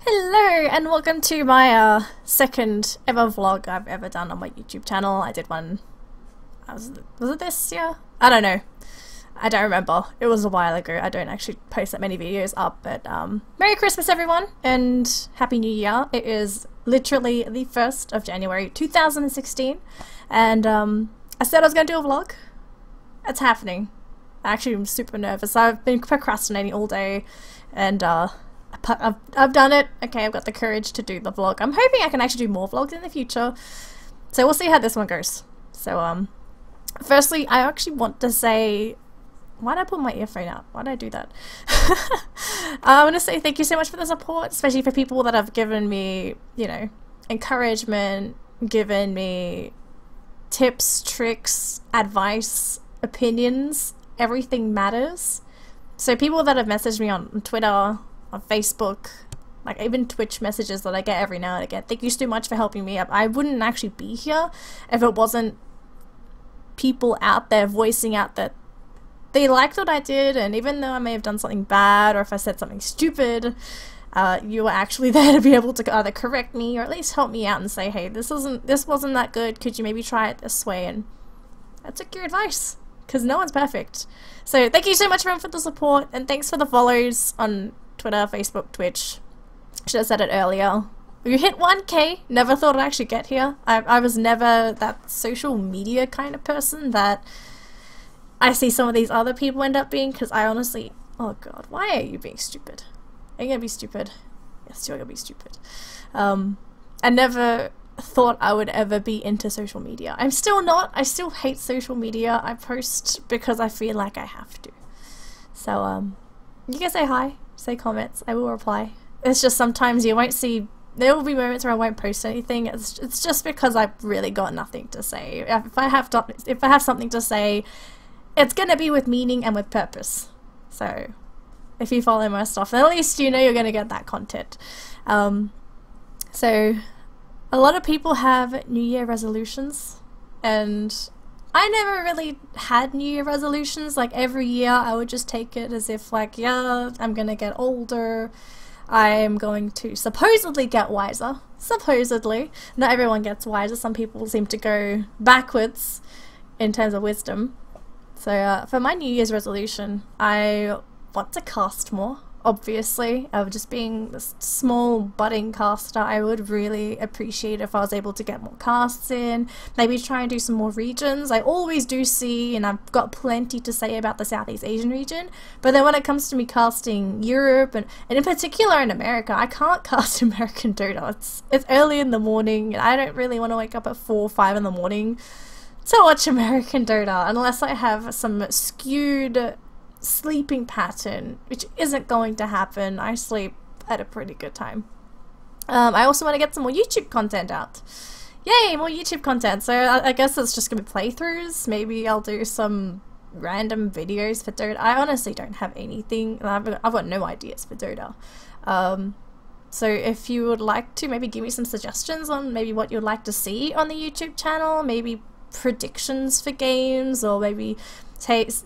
Hello and welcome to my second ever vlog I've ever done on my YouTube channel. I did one, was it this year? I don't know. I don't remember. It was a while ago. I don't actually post that many videos up, but Merry Christmas everyone and Happy New Year. It is literally the 1st of January 2016 and I said I was going to do a vlog. It's happening. Actually, I'm super nervous. I've been procrastinating all day and I've done it. Okay, I've got the courage to do the vlog. I'm hoping I can actually do more vlogs in the future. So we'll see how this one goes. So firstly, I actually want to say, why did I pull my earphone out? Why did I do that? I want to say thank you so much for the support, especially for people that have given me, you know, encouragement, given me tips, tricks, advice, opinions. Everything matters. So people that have messaged me on Twitter, on Facebook, like even Twitch messages that I get every now and again. Thank you so much for helping me up. I wouldn't actually be here if it wasn't people out there voicing out that they liked what I did, and even though I may have done something bad or if I said something stupid, you were actually there to be able to either correct me or at least help me out and say, hey, this wasn't that good, could you maybe try it this way? And I took your advice, because no one's perfect. So thank you so much everyone for the support, and thanks for the follows on Twitter, Facebook, Twitch. Should have said it earlier. We hit 1K. Never thought I'd actually get here. I was never that social media kind of person that I see some of these other people end up being, because I honestly, oh god, why are you being stupid? Are you gonna be stupid? Yes, you're gonna be stupid. I never thought I would ever be into social media. I'm still not. I still hate social media. I post because I feel like I have to. So you can say hi, say comments, I will reply. It's just sometimes you won't see, there will be moments where I won't post anything. It's just because I've really got nothing to say. If I have something to say, it's gonna be with meaning and with purpose. So if you follow my stuff, then at least you know you're gonna get that content. So a lot of people have New Year resolutions, and I never really had New Year resolutions. Like every year I would just take it as if like, yeah, I'm gonna get older, I'm going to supposedly get wiser. Supposedly. Not everyone gets wiser, some people seem to go backwards in terms of wisdom. So for my New Year's resolution, I want to cast more. Obviously, of just being this small budding caster, I would really appreciate if I was able to get more casts in, maybe try and do some more regions. I always do see, and I've got plenty to say about the Southeast Asian region, but then when it comes to me casting Europe, and in particular in America, I can't cast American Dota. It's early in the morning, and I don't really want to wake up at 4 or 5 in the morning to watch American Dota, unless I have some skewed sleeping pattern, which isn't going to happen. I sleep at a pretty good time. I also want to get some more YouTube content out. Yay, more YouTube content. So I guess it's just gonna be playthroughs. Maybe I'll do some random videos for Dota. I honestly don't have anything. I've got no ideas for Dota. So if you would like to maybe give me some suggestions on maybe what you'd like to see on the YouTube channel, maybe predictions for games, or maybe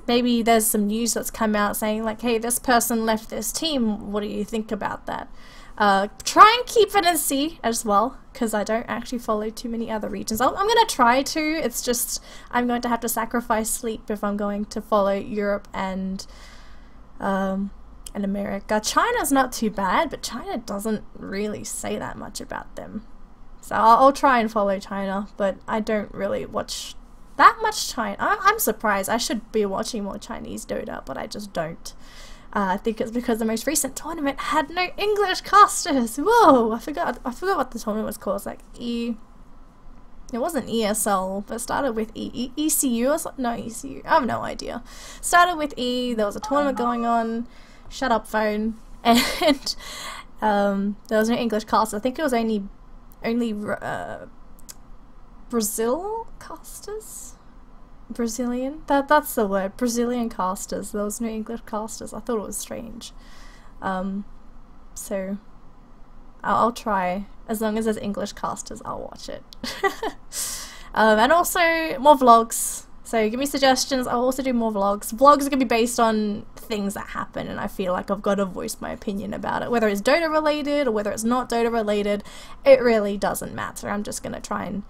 maybe there's some news that's come out saying like, hey, this person left this team, what do you think about that? Try and keep it in C as well, because I don't actually follow too many other regions. I'm going to try to, it's just I'm going to have to sacrifice sleep if I'm going to follow Europe and America. China's not too bad, but China doesn't really say that much about them. So I'll try and follow China, but I don't really watch that much China. I'm surprised. I should be watching more Chinese Dota, but I just don't. I think it's because the most recent tournament had no English casters. Whoa! I forgot what the tournament was called. It's like It wasn't ESL, but it started with ECU or something. No, ECU. I have no idea. Started with E. There was a tournament going on. Shut up, phone. And there was no English casters. I think it was only Brazil casters? Brazilian? That's the word. Brazilian casters. There was no English casters. I thought it was strange. So I'll try. As long as there's English casters, I'll watch it. And also more vlogs. So give me suggestions. I'll also do more vlogs. Vlogs are going to be based on things that happen, and I feel like I've got to voice my opinion about it. Whether it's Dota related or whether it's not Dota related, it really doesn't matter. I'm just going to try and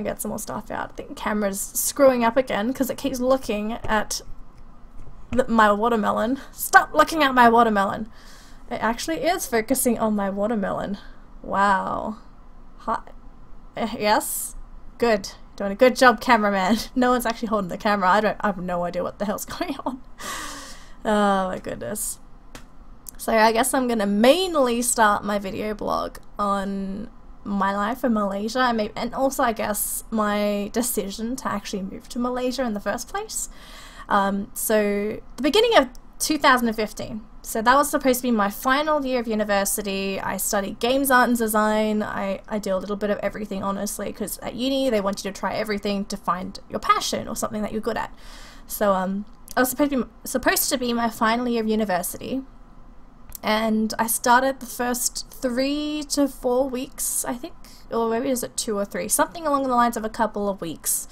get some more stuff out. I think the camera's screwing up again because it keeps looking at my watermelon. Stop looking at my watermelon. It actually is focusing on my watermelon. Wow. Hi. Yes? Good. Doing a good job, cameraman. No one's actually holding the camera. I have no idea what the hell's going on. Oh my goodness. So I guess I'm gonna mainly start my video blog on my life in Malaysia, and also I guess my decision to actually move to Malaysia in the first place. So the beginning of 2015. So that was supposed to be my final year of university. I studied games art and design. I did a little bit of everything, honestly, because at uni they want you to try everything to find your passion or something that you're good at. So I was supposed to be my final year of university, and I started the first 3 to 4 weeks, I think, or maybe is it 2 or 3, something along the lines of a couple of weeks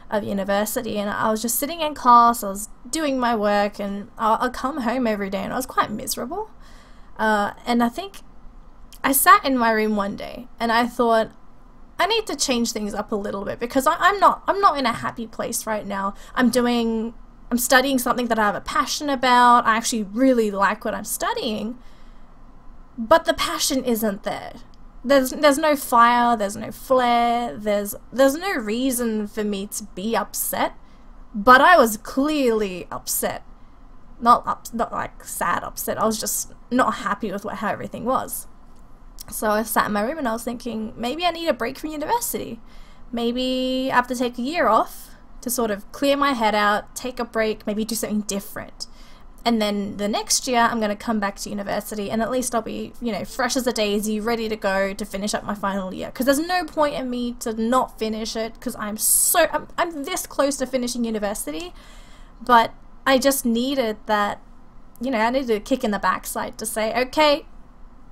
of university, and I was just sitting in class, I was doing my work, and I'll come home every day, and I was quite miserable. And I think I sat in my room one day, and I thought, I need to change things up a little bit, because I'm not in a happy place right now. I'm studying something that I have a passion about. I actually really like what I'm studying, but the passion isn't there. There's no fire, there's no flare, there's no reason for me to be upset, but I was clearly upset. Not like sad upset, I was just not happy with how everything was. So I sat in my room and I was thinking, maybe I need a break from university. Maybe I have to take a year off to sort of clear my head out, take a break, maybe do something different. And then the next year I'm going to come back to university, and at least I'll be, you know, fresh as a daisy, ready to go to finish up my final year. Because there's no point in me to not finish it, because I'm this close to finishing university, but I just needed that, you know, I needed a kick in the backside to say, okay,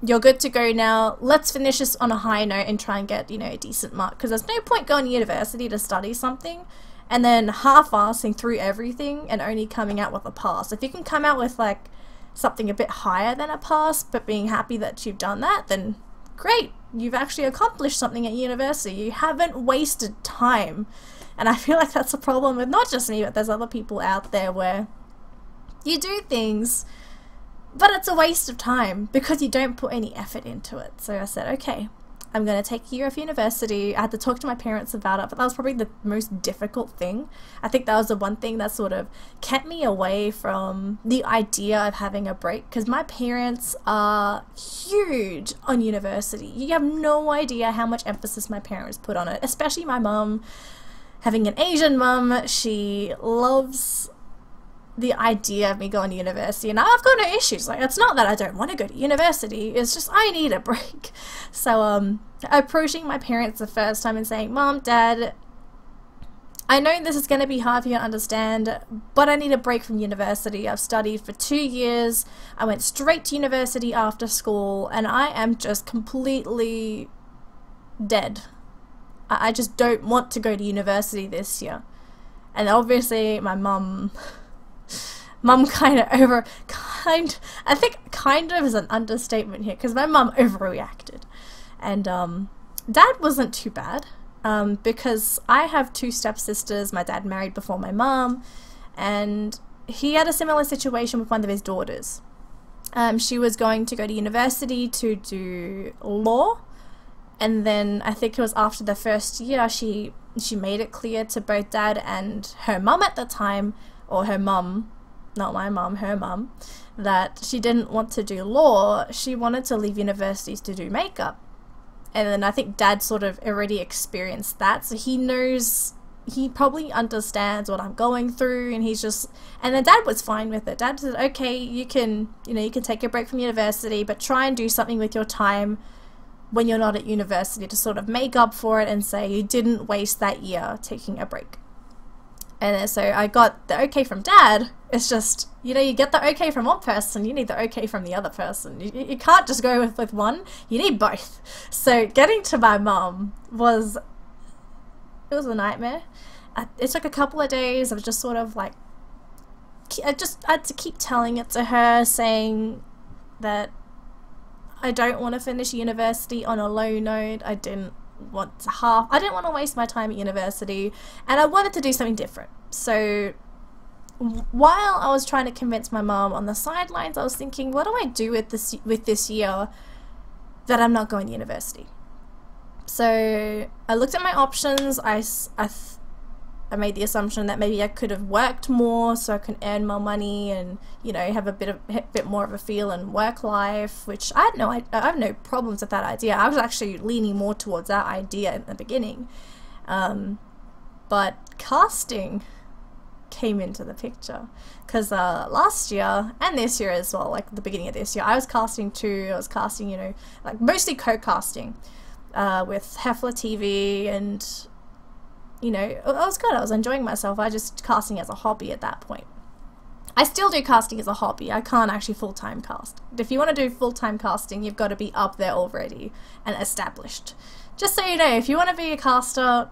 you're good to go now, let's finish this on a high note and try and get, you know, a decent mark. Because there's no point going to university to study something and then half-assing through everything and only coming out with a pass. If you can come out with like something a bit higher than a pass, but being happy that you've done that, then great, you've actually accomplished something at university. You haven't wasted time. And I feel like that's a problem with not just me, but there's other people out there where you do things, but it's a waste of time because you don't put any effort into it. So I said, okay, I'm going to take a year off university. I had to talk to my parents about it, but that was probably the most difficult thing. I think that was the one thing that sort of kept me away from the idea of having a break, because my parents are huge on university. You have no idea how much emphasis my parents put on it, especially my mum. Having an Asian mum, she loves the idea of me going to university, and I've got no issues. Like, it's not that I don't want to go to university, it's just I need a break. So approaching my parents the first time and saying, Mom, Dad, I know this is going to be hard for you to understand, but I need a break from university. I've studied for 2 years, I went straight to university after school, and I am just completely dead. I just don't want to go to university this year. And obviously my mum I think kind of is an understatement here, because my mum overreacted. And Dad wasn't too bad, because I have 2 stepsisters. My dad married before my mum, and he had a similar situation with one of his daughters. She was going to go to university to do law, and then I think it was after the first year she made it clear to both Dad and her mum at the time, or her mum, not my mum, her mum, that she didn't want to do law. She wanted to leave universities to do makeup. And then I think Dad sort of already experienced that, so he knows, he probably understands what I'm going through, and he's just, and then Dad was fine with it. Dad said, okay, you can take a break from university, but try and do something with your time when you're not at university to sort of make up for it and say you didn't waste that year taking a break. And then so I got the okay from Dad. It's just, you know, you get the okay from one person, you need the okay from the other person. You can't just go with one, you need both. So getting to my mum was a nightmare. It took a couple of days of just sort of like, I had to keep telling it to her, saying that I don't want to finish university on a low note. I didn't want to waste my time at university, and I wanted to do something different. So while I was trying to convince my mom on the sidelines, I was thinking, what do I do with this year that I'm not going to university? So I looked at my options. I made the assumption that maybe I could have worked more so I can earn more money and, you know, have a bit more of a feel in work life, which I have no problems with that idea. I was actually leaning more towards that idea in the beginning. But casting came into the picture because last year and this year as well, like the beginning of this year, I was casting too. I was casting, you know, like mostly co-casting with Hefla TV, and you know, it was good. I was enjoying myself. I just casting as a hobby at that point. I still do casting as a hobby. I can't actually full-time cast. If you want to do full-time casting, you've got to be up there already and established. Just so you know, if you want to be a caster,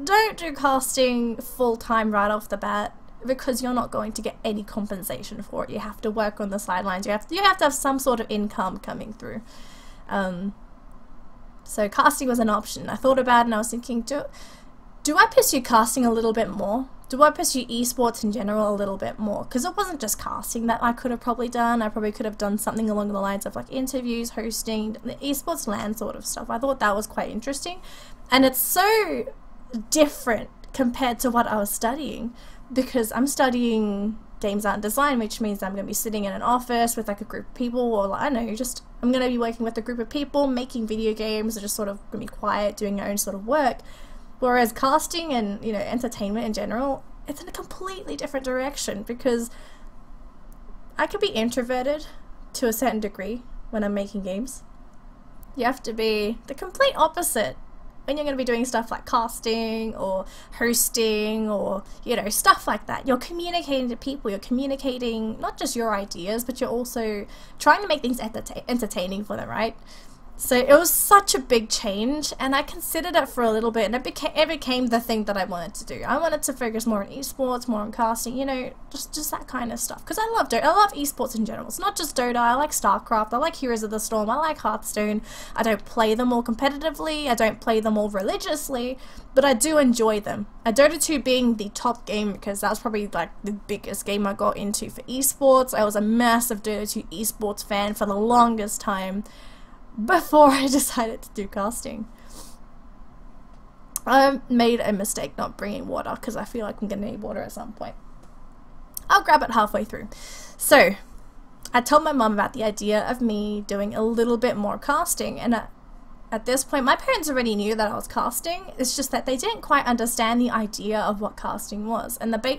don't do casting full-time right off the bat, because you're not going to get any compensation for it. You have to work on the sidelines. You have to have some sort of income coming through. So casting was an option. I thought about it and I was thinking, do I pursue casting a little bit more? Do I pursue esports in general a little bit more? Because it wasn't just casting that I could have probably done. I probably could have done something along the lines of like interviews, hosting, the esports LAN sort of stuff. I thought that was quite interesting. And it's so different compared to what I was studying, because I'm studying games art and design, which means I'm going to be sitting in an office with like a group of people, or like, I don't know, just I'm going to be working with a group of people, making video games, or just sort of going to be quiet, doing your own sort of work. Whereas casting and, you know, entertainment in general, it's in a completely different direction, because I could be introverted to a certain degree when I'm making games. You have to be the complete opposite when you're going to be doing stuff like casting or hosting or, you know, stuff like that. You're communicating to people, you're communicating not just your ideas, but you're also trying to make things entertaining for them, right? So it was such a big change, and I considered it for a little bit, and it became the thing that I wanted to do. I wanted to focus more on esports, more on casting, you know, just that kind of stuff. Because I love Dota. I love esports in general. It's not just Dota. I like StarCraft. I like Heroes of the Storm. I like Hearthstone. I don't play them all competitively. I don't play them all religiously, but I do enjoy them. Dota 2 being the top game, because that was probably like the biggest game I got into for esports. I was a massive Dota 2 esports fan for the longest time, before I decided to do casting. I made a mistake not bringing water, because I feel like I'm going to need water at some point. I'll grab it halfway through. So, I told my mum about the idea of me doing a little bit more casting, and at this point my parents already knew that I was casting. It's just that they didn't quite understand the idea of what casting was. And the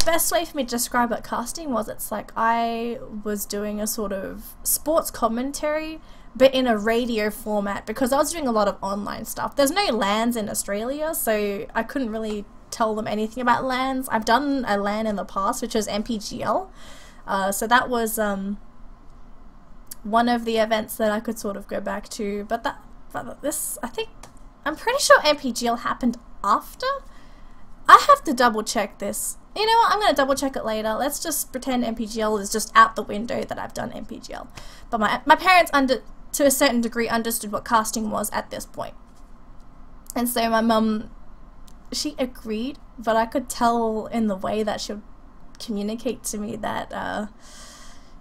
best way for me to describe what casting was, it's like I was doing a sort of sports commentary, but in a radio format, because I was doing a lot of online stuff. There's no LANs in Australia, so I couldn't really tell them anything about LANs. I've done a LAN in the past, which was MPGL. So that was one of the events that I could sort of go back to. But I'm pretty sure MPGL happened after. I have to double check this. You know what, I'm going to double check it later. Let's just pretend MPGL is just out the window that I've done MPGL. But my parents, to a certain degree, understood what casting was at this point. And so my mum, she agreed, but I could tell in the way that she would communicate to me that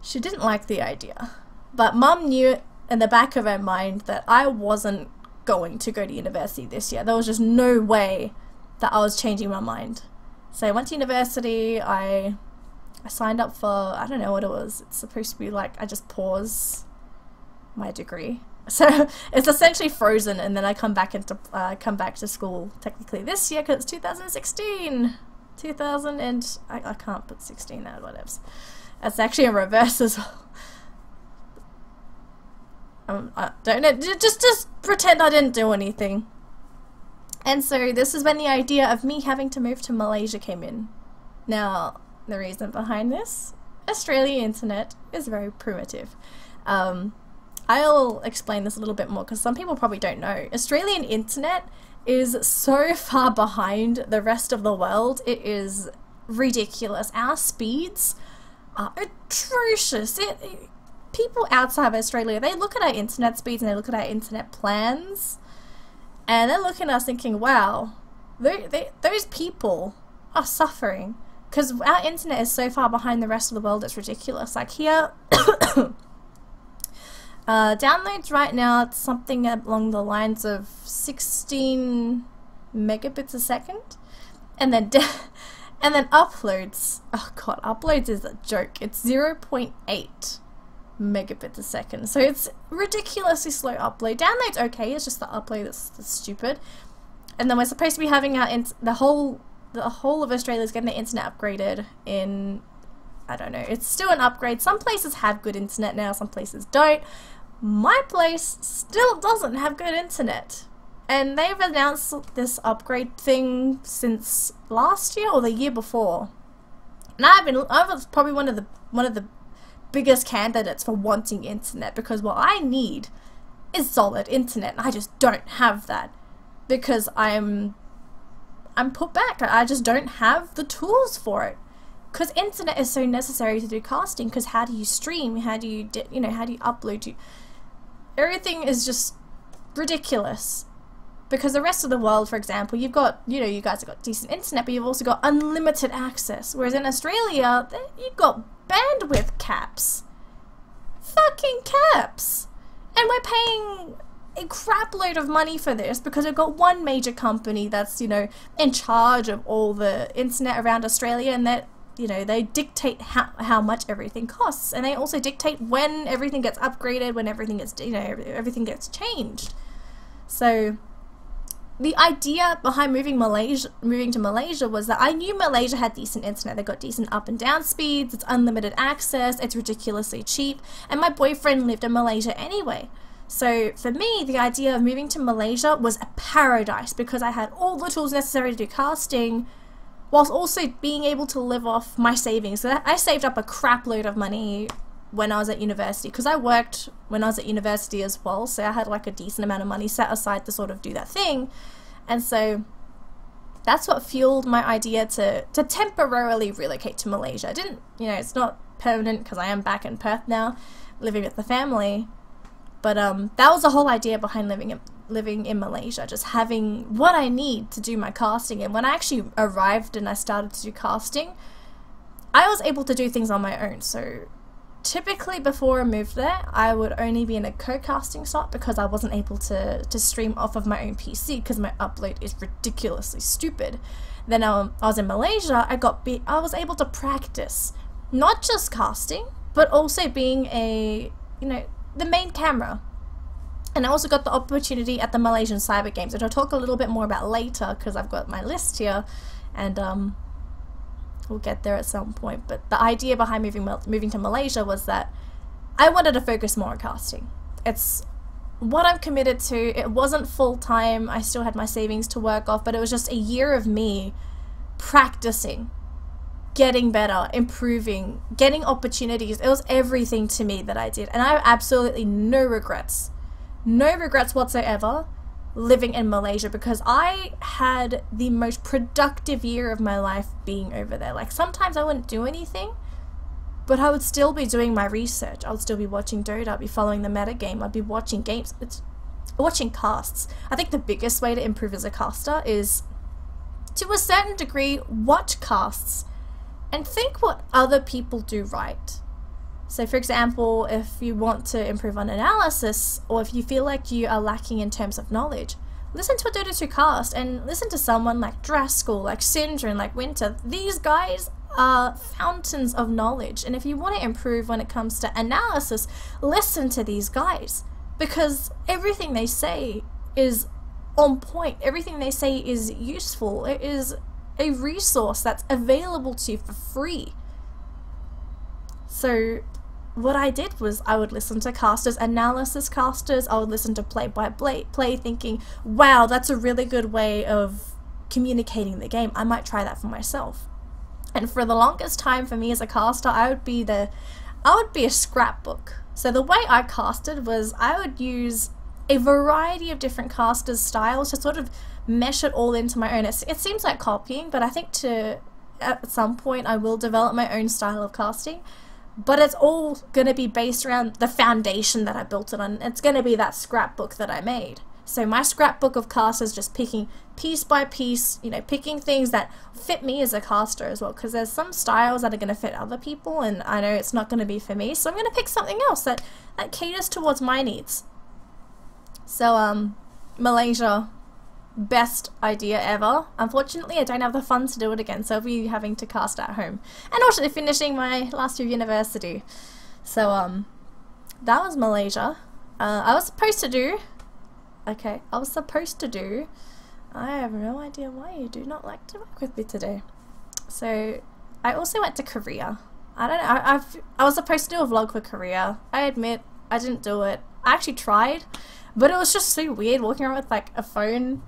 she didn't like the idea. But mum knew in the back of her mind that I wasn't going to go to university this year. There was just no way that I was changing my mind. So I went to university. I signed up for, I don't know what it was. It's supposed to be like I just pause my degree. So it's essentially frozen, and then I come back to school technically this year, because it's 2016. 2000 and I can't put 16 out, whatever. It's actually in reverse as well. I don't know. Just pretend I didn't do anything. And so this is when the idea of me having to move to Malaysia came in. Now, the reason behind this, Australian internet is very primitive. I'll explain this a little bit more, because some people probably don't know. Australian internet is so far behind the rest of the world. It is ridiculous. Our speeds are atrocious. People outside of Australia, they look at our internet speeds and they look at our internet plans and they're looking at us thinking, wow, those people are suffering because our internet is so far behind the rest of the world. It's ridiculous. Like here, downloads right now, it's something along the lines of 16 megabits a second, and then uploads, oh god, uploads is a joke. It's 0.8 megabits a second, so it's ridiculously slow upload. Download's okay, it's just the upload that's stupid. And then we're supposed to be having our the whole of Australia is getting the internet upgraded in, I don't know, it's still an upgrade. Some places have good internet now, some places don't. My place still doesn't have good internet, and they've announced this upgrade thing since last year or the year before. And I was probably one of the biggest candidates for wanting internet, because what I need is solid internet, and I just don't have that because I'm put back. I just don't have the tools for it. Because internet is so necessary to do casting. Because how do you stream? How do you how do you upload? Everything is just ridiculous. Because the rest of the world, for example, you've got, you guys have got decent internet, but you've also got unlimited access. Whereas in Australia, you've got bandwidth caps. Fucking caps. And we're paying a crap load of money for this because we've got one major company that's, in charge of all the internet around Australia, and that, they dictate how much everything costs, and they also dictate when everything gets upgraded, when everything gets, everything gets changed. So the idea behind moving to Malaysia was that I knew Malaysia had decent internet. They got decent up and down speeds, it's unlimited access, it's ridiculously cheap, and my boyfriend lived in Malaysia anyway. So for me, the idea of moving to Malaysia was a paradise because I had all the tools necessary to do casting, whilst also being able to live off my savings. So I saved up a crap load of money when I was at university, because I worked when I was at university as well, so I had like a decent amount of money set aside to sort of do that thing. And so that's what fueled my idea to temporarily relocate to Malaysia. I didn't, it's not permanent because I am back in Perth now, living with the family. But that was the whole idea behind living in Malaysia, just having what I need to do my casting. And when I actually arrived and I started to do casting, I was able to do things on my own. So typically before I moved there, I would only be in a co-casting slot because I wasn't able to stream off of my own PC because my upload is ridiculously stupid. Then I was in Malaysia, I was able to practice not just casting, but also being the main camera. And I also got the opportunity at the Malaysian Cyber Games, which I'll talk a little bit more about later because I've got my list here, and we'll get there at some point. But the idea behind moving to Malaysia was that I wanted to focus more on casting. It's what I'm committed to. It wasn't full-time, I still had my savings to work off, but it was just a year of me practicing, getting better, improving, getting opportunities. It was everything to me that I did, and I have absolutely no regrets whatsoever living in Malaysia, because I had the most productive year of my life being over there. Like, sometimes I wouldn't do anything, but I would still be doing my research. I would still be watching Dota, I'd be following the meta game, I'd be watching games, watching casts. I think the biggest way to improve as a caster is, to a certain degree, watch casts and think what other people do right. So for example, if you want to improve on analysis, or if you feel like you are lacking in terms of knowledge, listen to a Dota 2 cast and listen to someone like Draskell, like Syndra, and like Winter. These guys are fountains of knowledge, and if you want to improve when it comes to analysis, listen to these guys, because everything they say is on point, everything they say is useful, it is a resource that's available to you for free. So what I did was I would listen to casters, analysis casters, I would listen to play thinking, wow, that's a really good way of communicating the game, I might try that for myself. And for the longest time for me as a caster, I would be a scrapbook. So the way I casted was I would use a variety of different casters' styles to sort of mesh it all into my own. It seems like copying, but I think at some point I will develop my own style of casting. But it's all going to be based around the foundation that I built it on. It's going to be that scrapbook that I made. So my scrapbook of cast is just picking piece by piece, you know, picking things that fit me as a caster as well. Because there's some styles that are going to fit other people, and I know it's not going to be for me. So I'm going to pick something else that caters towards my needs. So, Malaysia, best idea ever. Unfortunately, I don't have the funds to do it again, so I'll be having to cast at home. And also finishing my last year of university. So, that was Malaysia. I was supposed to do... I have no idea why you do not like to work with me today. So, I also went to Korea. I don't know, I was supposed to do a vlog for Korea. I admit, I didn't do it. I actually tried, but it was just so weird walking around with like a phone,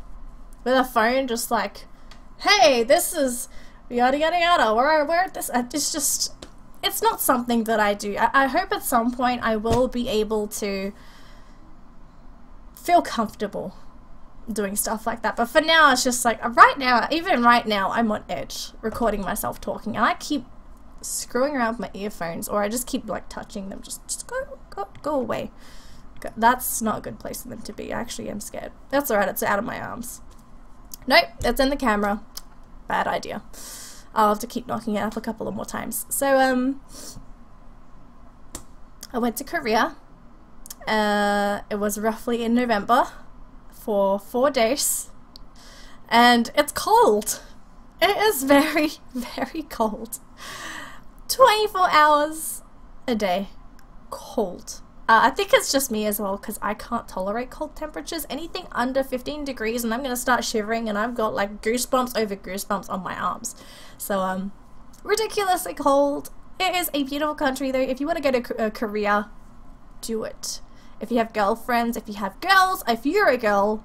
just like, hey, this is yada yada yada, where this, it's just, it's not something that I do. I hope at some point I will be able to feel comfortable doing stuff like that, but for now it's just like, even right now I'm on edge recording myself talking, and I keep screwing around with my earphones, or I just keep like touching them. Just go away. That's not a good place for them to be. I actually am scared. That's alright, it's out of my arms. Nope, it's in the camera. Bad idea. I'll have to keep knocking it up a couple of more times. So, I went to Korea. It was roughly in November for 4 days. And it's cold. It is very, very cold. 24 hours a day. Cold. I think it's just me as well, because I can't tolerate cold temperatures. Anything under 15 degrees and I'm going to start shivering, and I've got like goosebumps over goosebumps on my arms. So, ridiculously cold. It is a beautiful country though. If you want to go to Korea, do it. If you have girlfriends, if you have girls, if you're a girl,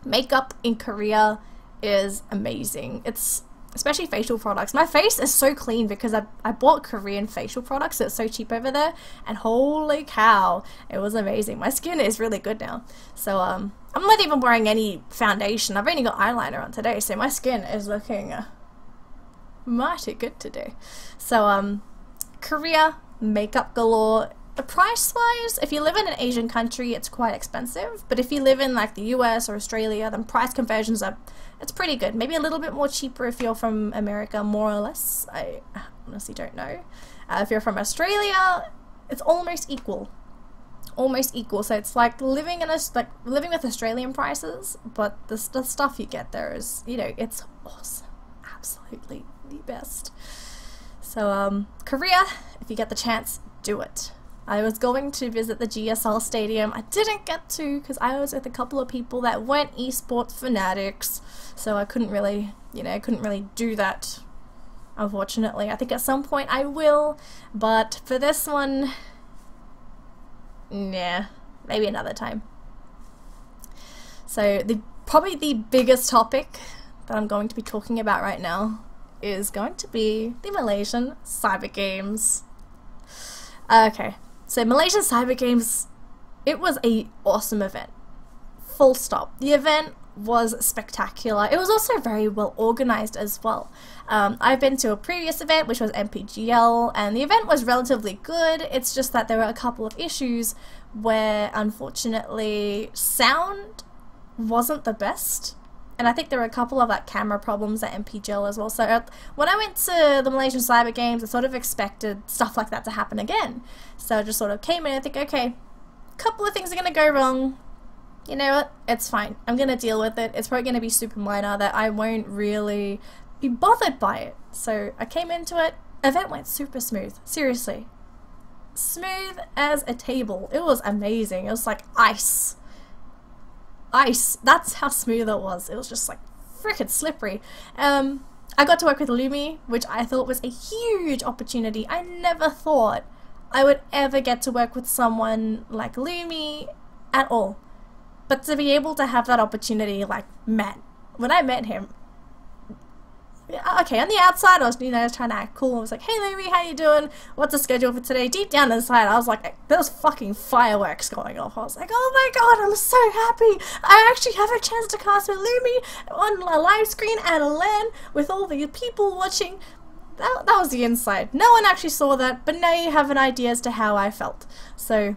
makeup in Korea is amazing. It's especially facial products. My face is so clean because I bought Korean facial products, so it's so cheap over there, and holy cow, it was amazing. My skin is really good now. So I'm not even wearing any foundation. I've only got eyeliner on today, so my skin is looking mighty good today. So Korea, makeup galore. Price-wise, if you live in an Asian country, it's quite expensive, but if you live in like the US or Australia, then price conversions it's pretty good. Maybe a little bit more cheaper if you're from America, more or less. I honestly don't know. If you're from Australia, it's almost equal. Almost equal. So it's like living with Australian prices, but the stuff you get there is, you know, it's awesome. Absolutely the best. So Korea, if you get the chance, do it. I was going to visit the GSL Stadium. I didn't get to because I was with a couple of people that weren't esports fanatics, so I couldn't really, do that, unfortunately. I think at some point I will, but for this one, nah, maybe another time. So probably the biggest topic that I'm going to be talking about right now is going to be the Malaysian Cyber Games. Okay. So Malaysian Cyber Games, it was an awesome event. Full stop. The event was spectacular. It was also very well organized as well. I've been to a previous event, which was MPGL, and the event was relatively good. It's just that there were a couple of issues where, unfortunately, sound wasn't the best. And I think there were a couple of like camera problems at MPGL as well. So when I went to the Malaysian Cyber Games, I sort of expected stuff like that to happen again. So I just sort of came in and think, okay, a couple of things are going to go wrong. You know what? It's fine. I'm going to deal with it. It's probably going to be super minor that I won't really be bothered by it. So I came into it. Event went super smooth. Seriously. Smooth as a table. It was amazing. It was like ice. Ice. That's how smooth it was. It was just like freaking slippery. I got to work with Lumi, which I thought was a huge opportunity. I never thought I would ever get to work with someone like Lumi at all. But to be able to have that opportunity, like, man, when I met him, okay, on the outside, I was, you know, trying to act cool. I was like, hey, Lumi, how you doing? What's the schedule for today? Deep down inside, I was like, there was fucking fireworks going off. I was like, oh my god, I'm so happy. I actually have a chance to cast with Lumi on a live screen at a LAN with all the people watching. That was the inside. No one actually saw that, but now you have an idea as to how I felt. So,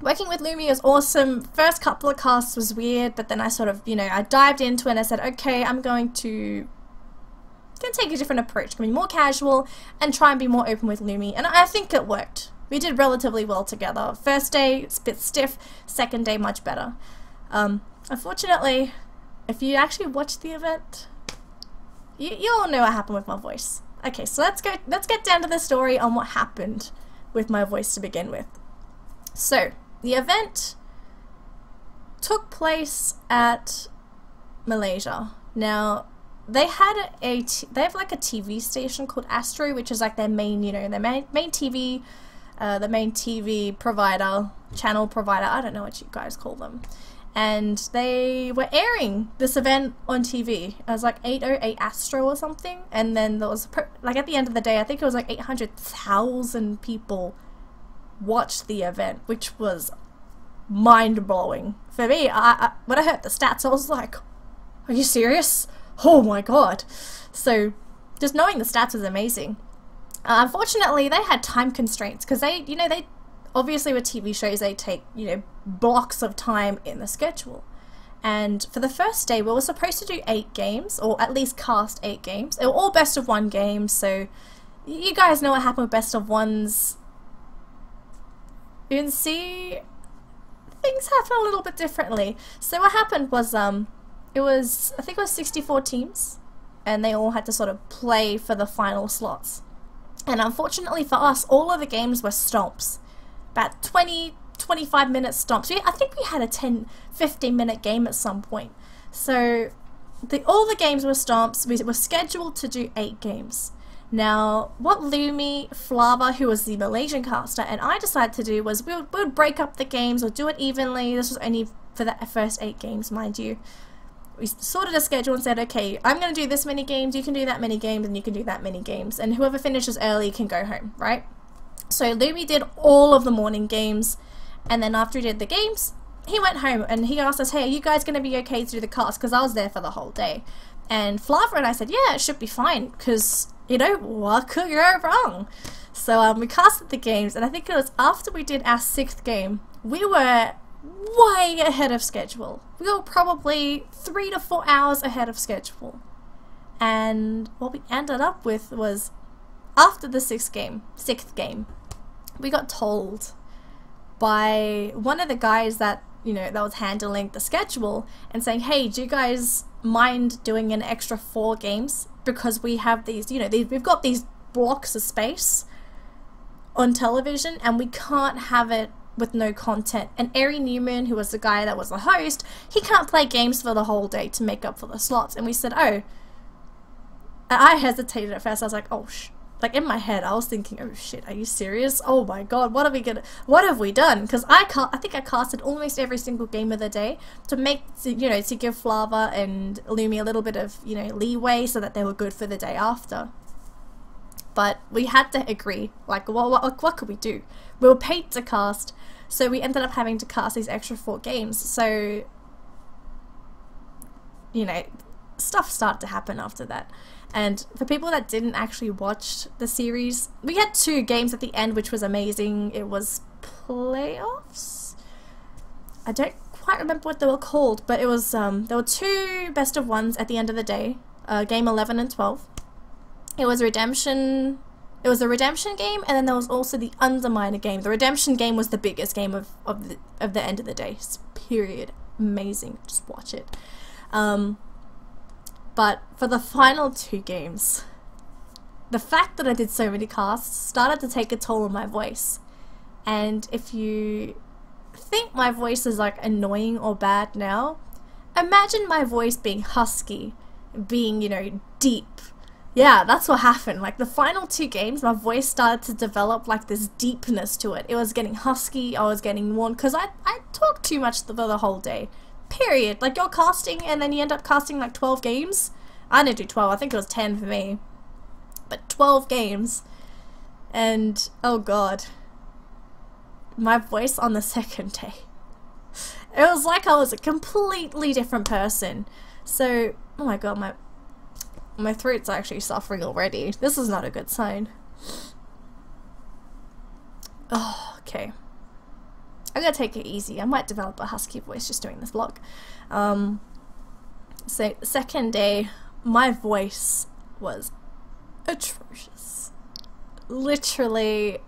working with Lumi was awesome. First couple of casts was weird, but then I sort of, you know, I dived into it and I said, okay, I'm going to take a different approach, be more casual and try and be more open with Lumi, and I think it worked. We did relatively well together. First day, it's a bit stiff. Second day, much better. Unfortunately, if you actually watch the event, you all know what happened with my voice. Okay, so let's get down to the story on what happened with my voice to begin with. So, the event took place at Malaysia. Now, they have like a TV station called Astro, which is like their main, you know, their main TV, the main TV provider, channel provider, I don't know what you guys call them. And they were airing this event on TV. It was like 808 Astro or something. And then there was, like at the end of the day, I think it was like 800,000 people watched the event, which was mind-blowing. For me, when I heard the stats, I was like, are you serious? Oh my god. So, just knowing the stats was amazing. Unfortunately, they had time constraints, because they obviously with TV shows, they take, you know, blocks of time in the schedule. And for the first day, we were supposed to do 8 games, or at least cast 8 games. They were all best of 1 games, so you guys know what happened with best of 1s. You can see things happen a little bit differently. So what happened was, I think it was 64 teams, and they all had to sort of play for the final slots. And unfortunately for us, all of the games were stomps. About 20-25 minute stomps. I think we had a 10-15 minute game at some point. So all the games were stomps. We were scheduled to do 8 games. Now, what Lumi, Flava, who was the Malaysian caster, and I decided to do was we would break up the games or do it evenly. This was only for the first 8 games, mind you. We sorted a schedule and said, okay, I'm going to do this many games, you can do that many games, and you can do that many games. And whoever finishes early can go home, right? So Lumi did all of the morning games, and then after he did the games, he went home and he asked us, hey, are you guys going to be okay to do the cast? Because I was there for the whole day. And Flava and I said, yeah, it should be fine, because, you know, what could go wrong? So we casted the games, and I think it was after we did our 6th game, we were way ahead of schedule. We were probably 3 to 4 hours ahead of schedule. And what we ended up with was, after the 6th game, we got told by one of the guys that, you know, that was handling the schedule and saying, hey, do you guys mind doing an extra 4 games? Because we have these, you know, we've got these blocks of space on television and we can't have it with no content. And Ari Newman, who was the guy that was the host, he can't play games for the whole day to make up for the slots. And we said, oh. And I hesitated at first. I was like, oh, like in my head, I was thinking, oh shit, are you serious? Oh my god, what have we done? Because I think I casted almost every single game of the day to give Flava and Lumi a little bit of, you know, leeway so that they were good for the day after. But we had to agree, like, what could we do? We were paid to cast, so we ended up having to cast these extra 4 games. So, you know, stuff started to happen after that. And for people that didn't actually watch the series, we had 2 games at the end, which was amazing. It was playoffs? I don't quite remember what they were called, but it was, there were 2 best of 1s at the end of the day, game 11 and 12. It was a redemption game, and then there was also the Underminer game. The redemption game was the biggest game of the end of the day. Period. Amazing. Just watch it. But for the final 2 games, the fact that I did so many casts started to take a toll on my voice. And if you think my voice is like annoying or bad now, imagine my voice being husky, being, you know, deep. Yeah, that's what happened. Like the final 2 games, my voice started to develop like this deepness to it. It was getting husky, I was getting worn, because I talked too much for the whole day. Period. Like you're casting and then you end up casting like 12 games. I didn't do 12, I think it was 10 for me. But 12 games. And, oh god. My voice on the second day. It was like I was a completely different person. So, oh my god, my throat's actually suffering already. This is not a good sign. Oh, okay. I'm gonna take it easy. I might develop a husky voice just doing this vlog. So, second day, my voice was atrocious. Literally,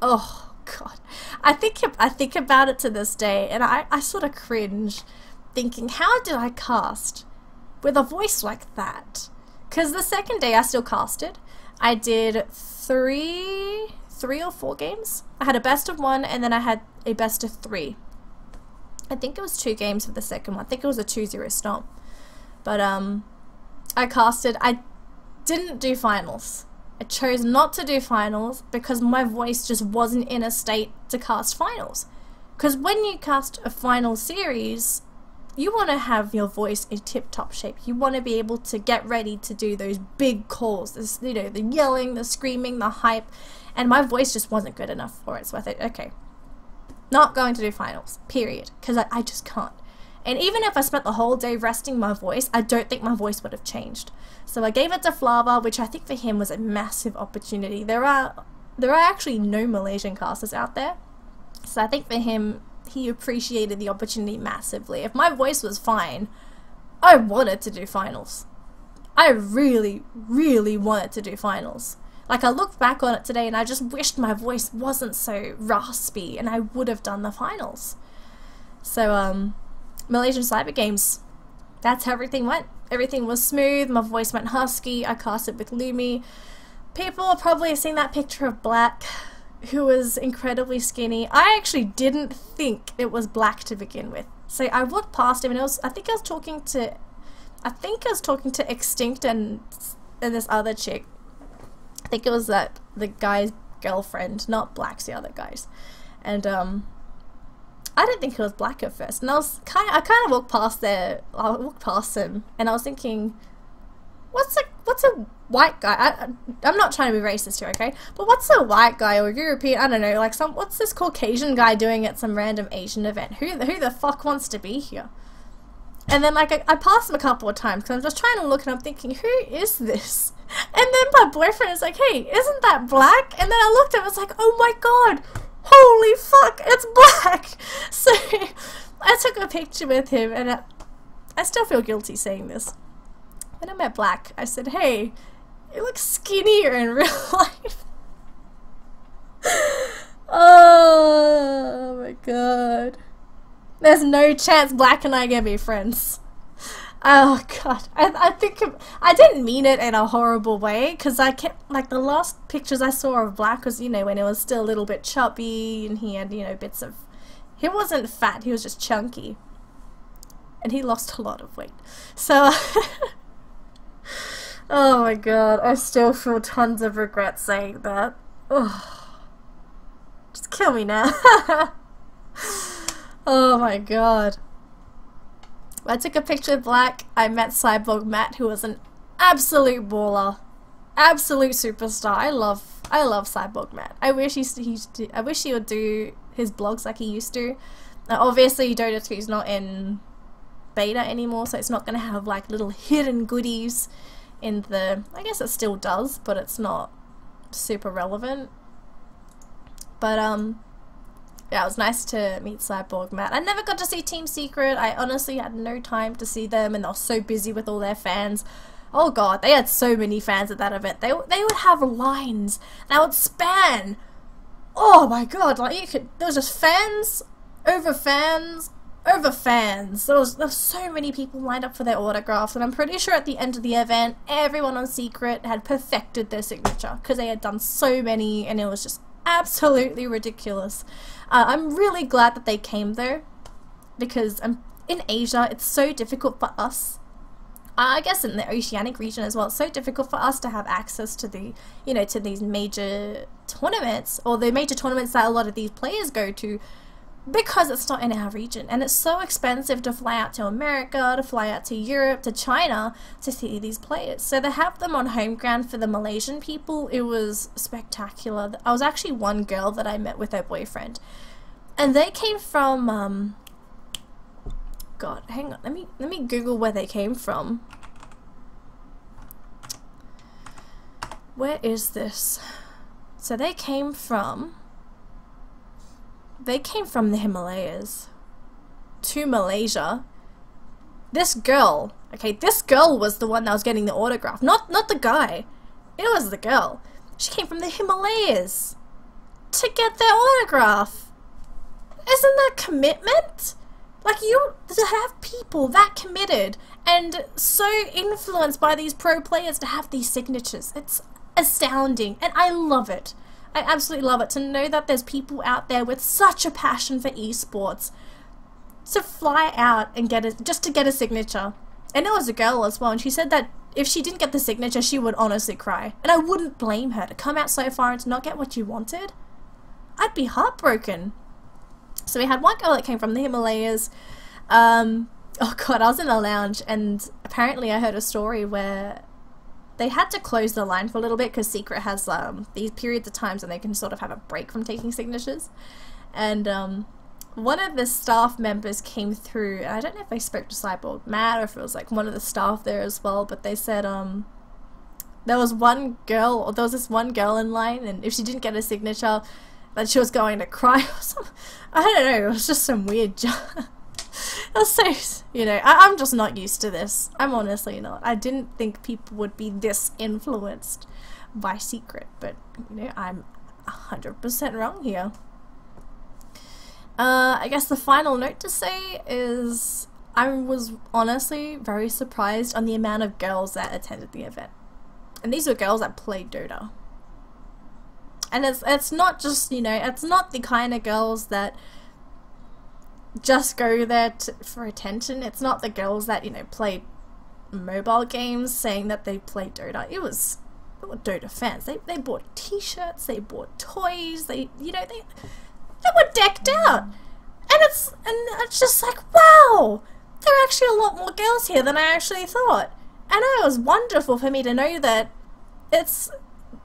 oh god. I think about it to this day, and I sort of cringe, thinking, how did I cast with a voice like that? Because the second day I still casted. I did three or four games. I had a best of 1, and then I had a best of 3. I think it was 2 games for the second one. I think it was a 2-0 stomp. But I casted. I didn't do finals. I chose not to do finals because my voice just wasn't in a state to cast finals. Because when you cast a final series, you want to have your voice in tip-top shape. You want to be able to get ready to do those big calls, this, you know, the yelling, the screaming, the hype, and my voice just wasn't good enough for it. So I thought, okay, not going to do finals, period, because I just can't. And even if I spent the whole day resting my voice, I don't think my voice would have changed. So I gave it to Flava, which I think for him was a massive opportunity. There are actually no Malaysian casters out there. So I think for him, he appreciated the opportunity massively. If my voice was fine, I wanted to do finals. I really, really wanted to do finals. Like, I looked back on it today and I just wished my voice wasn't so raspy and I would have done the finals. So, Malaysian Cyber Games, that's how everything went. Everything was smooth, my voice went husky, I casted with Lumi. People have probably seen that picture of Black, who was incredibly skinny. I actually didn't think it was Black to begin with. So I walked past him and I think I was talking to Extinct and this other chick. I think it was the guy's girlfriend, not Black's the other guy's. And I didn't think it was Black at first, and I kind of walked past there. I walked past him, and I was thinking, what's a white guy? I'm not trying to be racist here, okay? But what's a white guy or European? I don't know, like what's this Caucasian guy doing at some random Asian event? Who the fuck wants to be here? And then like I passed him a couple of times because I'm just trying to look, and I'm thinking, who is this? And then my boyfriend is like, hey, isn't that Black? And then I looked and I was like, oh my god. Holy fuck, it's Black! So, I took a picture with him, and I still feel guilty saying this. When I met Black, I said, hey, you look skinnier in real life. Oh my god. There's no chance Black and I are gonna be friends. Oh god, I think I didn't mean it in a horrible way, because I kept, like, the last pictures I saw of Black was, you know, when it was still a little bit chubby, and he had, you know, bits of, he wasn't fat, he was just chunky, and he lost a lot of weight, so, oh my god, I still feel tons of regret saying that. Ugh. Just kill me now. Oh my god. I took a picture of Black. I met Cyborg Matt, who was an absolute baller, absolute superstar. I love Cyborg Matt. I wish he would do his blogs like he used to. Obviously, Dota 3 is not in beta anymore, so it's not gonna have like little hidden goodies in the. I guess it still does, but it's not super relevant. But yeah, it was nice to meet Cyborg Matt. I never got to see Team Secret. I honestly had no time to see them, and they were so busy with all their fans. Oh god, they had so many fans at that event. They would have lines that would span. Oh my god, like there was just fans over fans over fans. There was so many people lined up for their autographs, and I'm pretty sure at the end of the event, everyone on Secret had perfected their signature because they had done so many, and it was just absolutely ridiculous. I'm really glad that they came though, because in Asia it's so difficult for us, I guess in the Oceanic region as well, it's so difficult for us to have access to the, to these major tournaments, or the major tournaments that a lot of these players go to, because, in Asia it's so difficult for us to have access to the, to these major tournaments, or the major tournaments that a lot of these players go to, because it's not in our region, and it's so expensive to fly out to America, to fly out to Europe, to China to see these players. So they have them on home ground for the Malaysian people. It was spectacular. I was actually one girl that I met with her boyfriend, and they came from God, hang on, let me Google where they came from. Where is this? So they came from the Himalayas to Malaysia. This girl, okay, this girl was the one that was getting the autograph, not the guy. It was the girl. She came from the Himalayas to get their autograph. Isn't that commitment? Like, you to have people that committed and so influenced by these pro players to have these signatures. It's astounding, and I love it. I absolutely love it to know that there's people out there with such a passion for esports to fly out and just to get a signature. And it was a girl as well, and she said that if she didn't get the signature, she would honestly cry. And I wouldn't blame her to come out so far and to not get what you wanted. I'd be heartbroken. So we had one girl that came from the Himalayas. Oh god, I was in a lounge, and apparently I heard a story where they had to close the line for a little bit because Secret has these periods of times when they can sort of have a break from taking signatures. And one of the staff members came through, and I don't know if they spoke to Cyborg Matt or if it was like one of the staff there as well, but they said there was this one girl in line, and if she didn't get a signature, that she was going to cry or something. I don't know, it was just some weird it was so, you know, I'm just not used to this. I'm honestly not. I didn't think people would be this influenced by Secret, but, you know, I'm 100% wrong here. I guess the final note to say is I was honestly very surprised on the amount of girls that attended the event. And these were girls that played Dota. And it's not just, you know, it's not the kind of girls that just go there for attention. It's not the girls that, you know, play mobile games saying that they play Dota. They were Dota fans. They bought t-shirts, they bought toys, they were decked out. And it's just like, wow, there are actually a lot more girls here than I actually thought. And it was wonderful for me to know that it's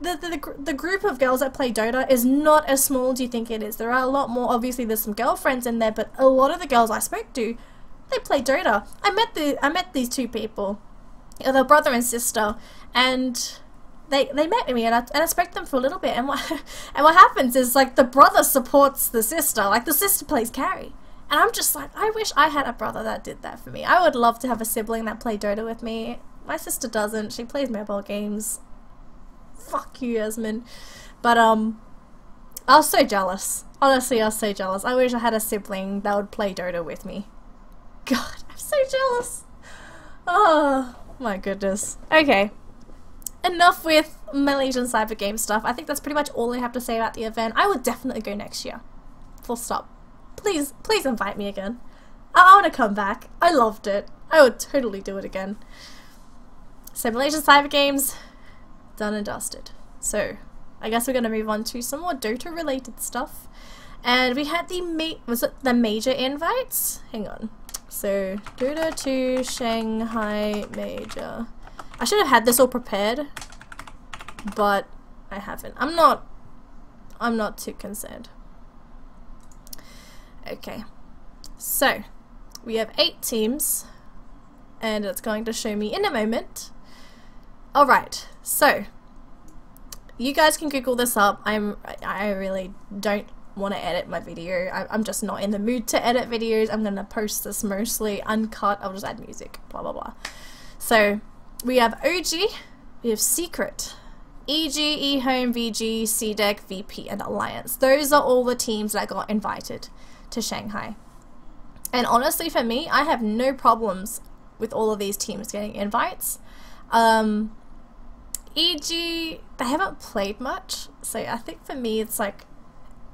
the group of girls that play Dota is not as small as you think it is. There are a lot more. Obviously there's some girlfriends in there, but a lot of the girls I spoke to, they play Dota. I met these two people, they're brother and sister, and they met me, and I spoke to them for a little bit, and what happens is, like, the brother supports the sister, like the sister plays carry, and I'm just like, I wish I had a brother that did that for me. I would love to have a sibling that played Dota with me. My sister doesn't. She plays mobile games. Fuck you, Yasmin. But I was so jealous. Honestly, I was so jealous. I wish I had a sibling that would play Dota with me. God, I'm so jealous. Oh my goodness. Okay, enough with Malaysian Cyber Game stuff. I think that's pretty much all I have to say about the event. I would definitely go next year. Full stop. Please invite me again. I want to come back. I loved it. I would totally do it again. So Malaysian Cyber Games, done and dusted. So I guess we're going to move on to some more Dota related stuff. And we had the major invites? Hang on. So Dota 2 Shanghai Major. I should have had this all prepared, but I haven't. I'm not too concerned. Okay. So we have 8 teams, and it's going to show me in a moment. Alright, so you guys can Google this up. I really don't want to edit my video. I'm just not in the mood to edit videos. I'm gonna post this mostly uncut. I'll just add music, blah blah blah. So we have OG, we have Secret, EG, eHome, VG, CDEC, VP, and Alliance. Those are all the teams that got invited to Shanghai. And honestly, for me, I have no problems with all of these teams getting invites. EG, they haven't played much, so I think for me it's like,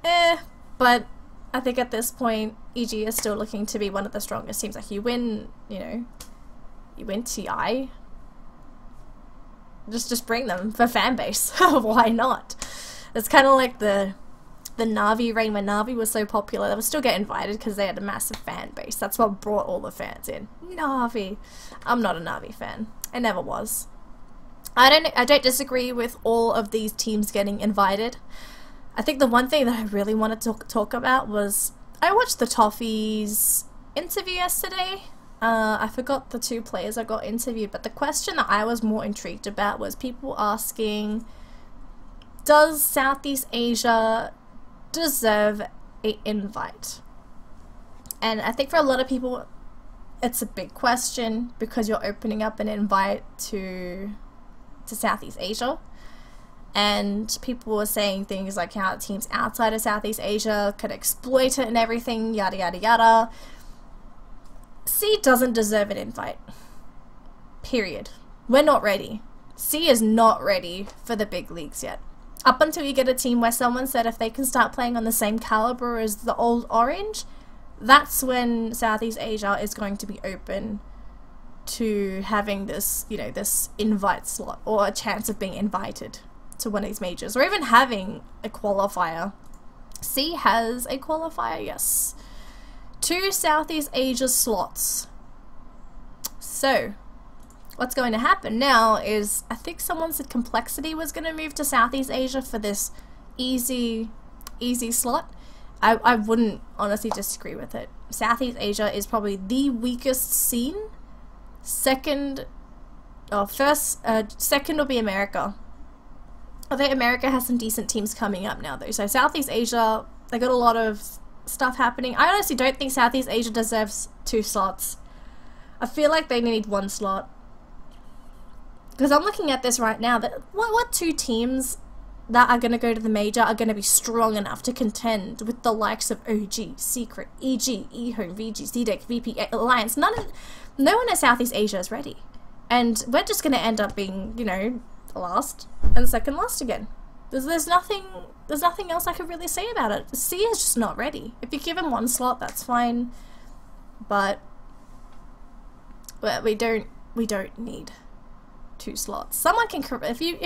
but I think at this point, EG is still looking to be one of the strongest teams. Like, you win, you know, you win TI, just bring them for fan base. Why not? It's kind of like the the Na'vi reign, when Na'vi was so popular, they would still get invited because they had a massive fan base. That's what brought all the fans in. Na'vi. I'm not a Na'vi fan. I never was. I don't disagree with all of these teams getting invited. I think the one thing that I really wanted to talk about was, I watched the Toffees interview yesterday. I forgot the 2 players I got interviewed, but the question that I was more intrigued about was people asking, does Southeast Asia deserve an invite? And I think for a lot of people it's a big question, because you're opening up an invite to Southeast Asia, and people were saying things like how teams outside of Southeast Asia could exploit it and everything, yada yada yada. C doesn't deserve an invite. Period. We're not ready. C is not ready for the big leagues yet. Up until you get a team where someone said if they can start playing on the same caliber as the old Orange, that's when Southeast Asia is going to be open to having this, you know, this invite slot, or a chance of being invited to one of these majors, or even having a qualifier. C has a qualifier, yes. 2 Southeast Asia slots. So what's going to happen now is, I think someone said Complexity was going to move to Southeast Asia for this easy slot. I wouldn't honestly disagree with it. Southeast Asia is probably the weakest scene. Second will be America. I think America has some decent teams coming up now though. So Southeast Asia, they got a lot of stuff happening. I honestly don't think Southeast Asia deserves 2 slots. I feel like they need 1 slot. Because I'm looking at this right now, that what 2 teams that are going to go to the major are going to be strong enough to contend with the likes of OG, Secret, EG, eHome, VG, CDEC, VP, Alliance. No one in Southeast Asia is ready. And we're just going to end up being, you know, last and second last again. There's nothing else I could really say about it. C is just not ready. If you give him 1 slot, that's fine. But we don't need 2 slots. Someone can, if you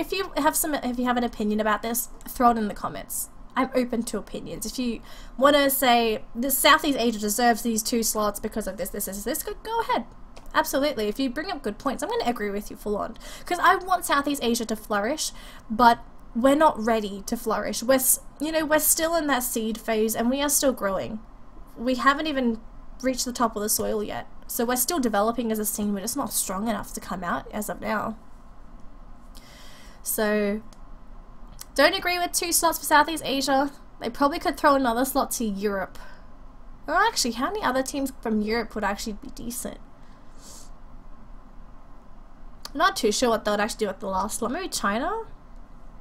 have an opinion about this, throw it in the comments. I'm open to opinions. If you want to say the Southeast Asia deserves these 2 slots because of this, go ahead. Absolutely. If you bring up good points, I'm going to agree with you full on, because I want Southeast Asia to flourish, but we're not ready to flourish. We're still in that seed phase, and we are still growing. We haven't even reached the top of the soil yet. So we're still developing as a scene. We're just not strong enough to come out as of now. So don't agree with 2 slots for Southeast Asia. They probably could throw another slot to Europe. Or actually, how many other teams from Europe would actually be decent? I'm not too sure what they would actually do at the last slot. Maybe China?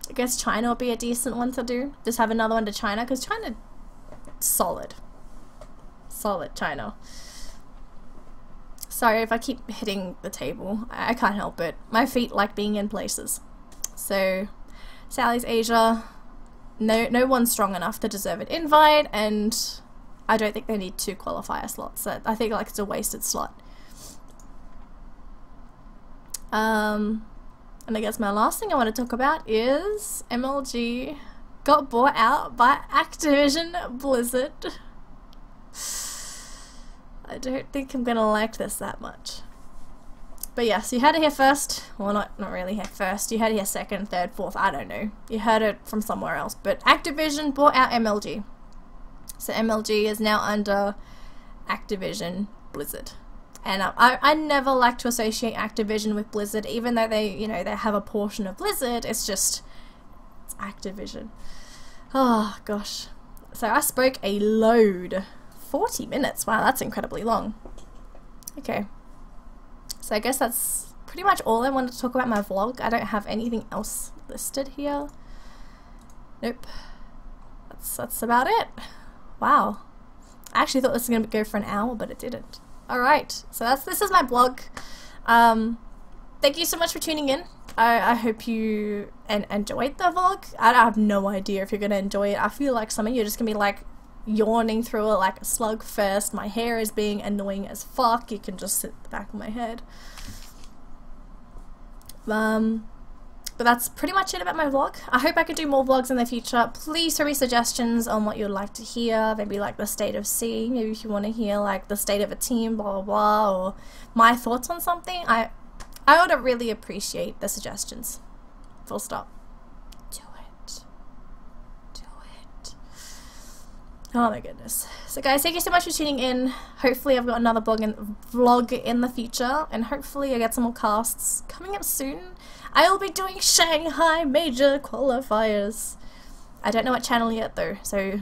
I guess China would be a decent one to do. Just have another one to China, because China, solid. Solid China. Sorry if I keep hitting the table. I can't help it. My feet like being in places. So, Southeast Asia, no one's strong enough to deserve an invite, and I don't think they need 2 qualifier slots. So I think like it's a wasted slot. And I guess my last thing I want to talk about is MLG got bought out by Activision Blizzard. I don't think I'm gonna like this that much. But yes, you heard it here first. Well, not really here first. You heard it here second, third, fourth, I don't know. You heard it from somewhere else. But Activision bought out MLG. So MLG is now under Activision Blizzard. And I never like to associate Activision with Blizzard, even though they have a portion of Blizzard. It's Activision. Oh gosh. So I spoke a load. 40 minutes. Wow, that's incredibly long. Okay. So I guess that's pretty much all I wanted to talk about in my vlog. I don't have anything else listed here. Nope. That's about it. Wow. I actually thought this was going to go for an hour, but it didn't. Alright, so this is my blog. Thank you so much for tuning in. I hope you enjoyed the vlog. I have no idea if you're going to enjoy it. I feel like some of you are just going to be like yawning through it like a slug fest. My hair is being annoying as fuck. You can just sit at the back of my head. But But that's pretty much it about my vlog. I hope I could do more vlogs in the future. Please throw me suggestions on what you'd like to hear. Maybe like the state of C. Maybe if you want to hear like the state of a team, blah blah blah, or my thoughts on something. I would really appreciate the suggestions. Full stop. Do it. Do it. Oh my goodness. So guys, thank you so much for tuning in. Hopefully I've got another vlog in the future, and hopefully I get some more casts coming up soon. I will be doing Shanghai Major qualifiers. I don't know what channel yet though, so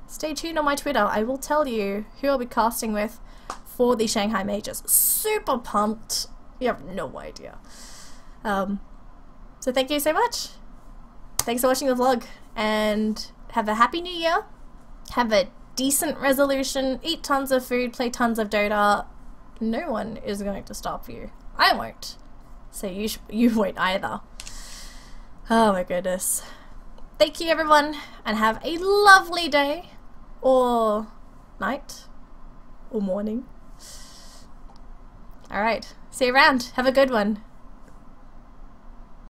stay tuned on my Twitter. I will tell you who I'll be casting with for the Shanghai Majors. Super pumped. You have no idea. So thank you so much. Thanks for watching the vlog, and have a happy new year. Have a decent resolution. Eat tons of food. Play tons of Dota. No one is going to stop you. I won't. So you won't either. Oh my goodness. Thank you everyone, and have a lovely day, or night, or morning. Alright, see you around. Have a good one.